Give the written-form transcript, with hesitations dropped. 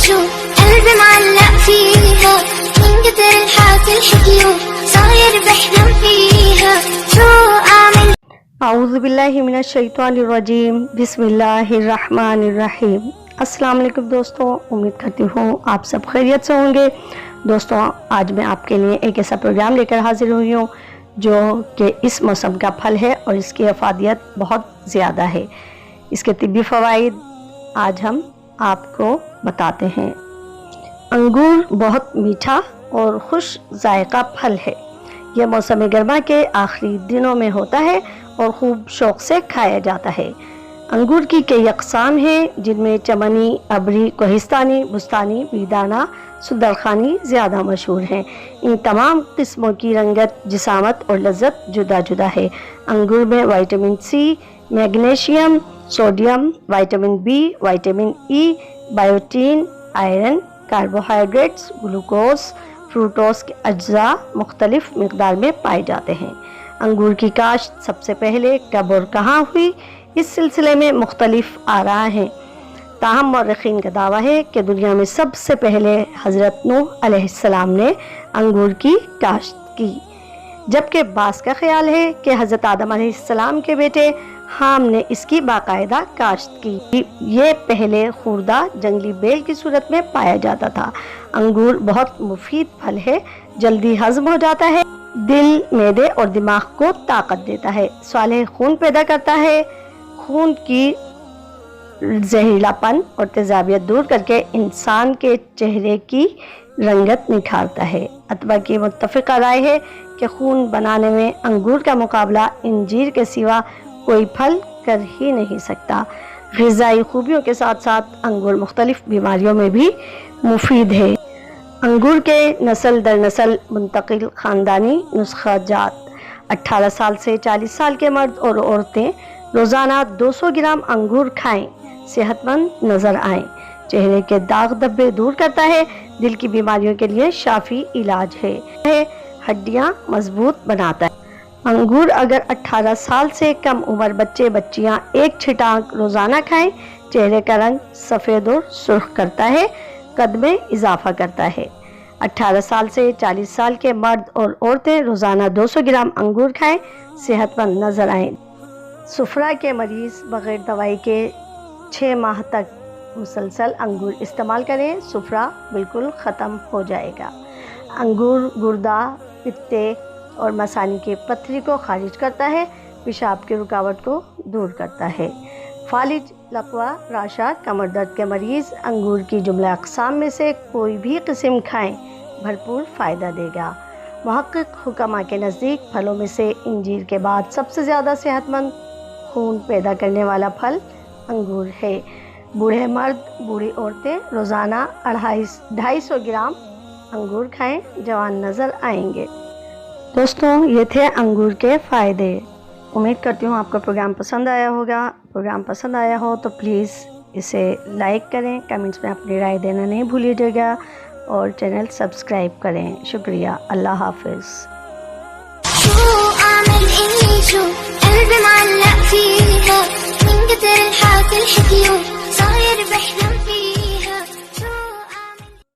شو قلبي معلق فيها من كتر الحاصل حكيو صاير بحلم فيها شو أعمل. اعوذ باللہ من الشیطان الرجیم بسم اللہ الرحمن الرحیم. السلام علیکم دوستوں، امید کرتی ہوں آپ سب خیریت سے ہوں گے. دوستوں، آج میں آپ کے لیے ایک ایسا پروگرام لے کر حاضر ہوئی ہوں جو کہ اس موسم کا پھل ہے اور اس کی افادیت بہت زیادہ ہے. اس کے طبی فوائد آج ہم آپ کو بتاتے ہیں. انگور بہت میٹھا اور خوش ذائقہ پھل ہے. یہ موسم گرما کے آخری دنوں میں ہوتا ہے اور خوب شوق سے کھایا جاتا ہے. انگور کی کئی اقسام ہیں جن میں چمنی، ابری، کوہستانی، بستانی، بیدانہ، سندرخانی زیادہ مشہور ہیں. ان تمام قسموں کی رنگت، جسامت اور لذت جدا جدا ہے. انگور میں vitamin C, magnesium, sodium, vitamin B, vitamin E, biotin, iron, carbohydrates, glucose, fructose کے اجزاء مختلف مقدار میں پائے جاتے ہیں. انگور کی کاشت سب سے پہلے کب اور کہاں ہوئی، اس سلسلے میں مختلف آراء ہیں. تاہم مورخین کا دعویٰ ہے کہ دنیا میں سب سے پہلے حضرت نوح علیہ السلام نے انگور کی کاشت کی، جبکہ بعض کا خیال ہے کہ حضرت آدم علیہ السلام کے بیٹے حام نے اس کی باقاعدہ کاشت کی. یہ پہلے خوردہ جنگلی بیل کی صورت میں پایا جاتا تھا. انگور بہت مفید پھل ہے، جلدی ہضم ہو جاتا ہے، دل، معدے اور دماغ کو طاقت دیتا ہے، صالح خون پیدا کرتا ہے، خون کی زہریلا پن اور تیزابیت دور کر کے انسان کے چہرے کی رنگت نکھارتا ہے. اتباع کی متفقہ رائے ہے کہ خون بنانے میں انگور کا مقابلہ انجیر کے سوا کوئی پھل کر ہی نہیں سکتا. غذائی خوبیوں کے ساتھ ساتھ انگور مختلف بیماریوں میں بھی مفید ہے. انگور کے نسل در نسل منتقل خاندانی نسخہ جات. 18 سال سے 40 سال کے مرد اور عورتیں روزانہ 200 گرام انگور کھائیں، صحت مند نظر آئیں. چہرے کے داغ دھبے دور کرتا ہے، دل کی بیماریوں کے لیے شافی علاج ہے، ہڈیاں مضبوط بناتا ہے. انگور اگر 18 سال سے کم عمر بچے بچیاں ایک چھٹانک روزانہ کھائیں، چہرے کا رنگ سفید اور سرخ کرتا ہے، قد میں اضافہ کرتا ہے. 18 سال سے 40 سال کے مرد اور عورتیں روزانہ 200 گرام انگور کھائیں، صحت مند نظر آئیں. سفرہ کے مریض بغیر دوائی کے 6 ماہ تک مسلسل انگور استعمال کریں، سفرہ بالکل ختم ہو جائے گا. انگور گردہ، پتے اور مثانی کی پتھری کو خارج کرتا ہے، پیشاب کی رکاوٹ کو دور کرتا ہے. فالج، لقوہ، راشا، کمر درد کے مریض انگور کی جملہ اقسام میں سے کوئی بھی قسم کھائیں، بھرپور فائدہ دے گا. محقق حکماء کے نزدیک پھلوں میں سے انجیر کے بعد سب سے زیادہ صحت مند خون پیدا کرنے والا پھل انگور ہے. بوڑھے مرد، بوڑھی عورتیں روزانہ 250 گرام انگور کھائیں، جوان نظر آئیں گے. دوستوں، یہ تھے انگور کے فائدے. امید کرتی ہوں آپ کو پروگرام پسند آیا ہوگا. پروگرام پسند آیا ہو تو پلیز اسے لائک کریں، کمنٹس میں اپنی رائے دینا نہیں بھولیے گا اور چینل سبسکرائب کریں. شکریہ. اللہ حافظ. شو أعمل إني شو قلبي معلق فيها من كتر الحاصل حكيو صاير بحلم فيها.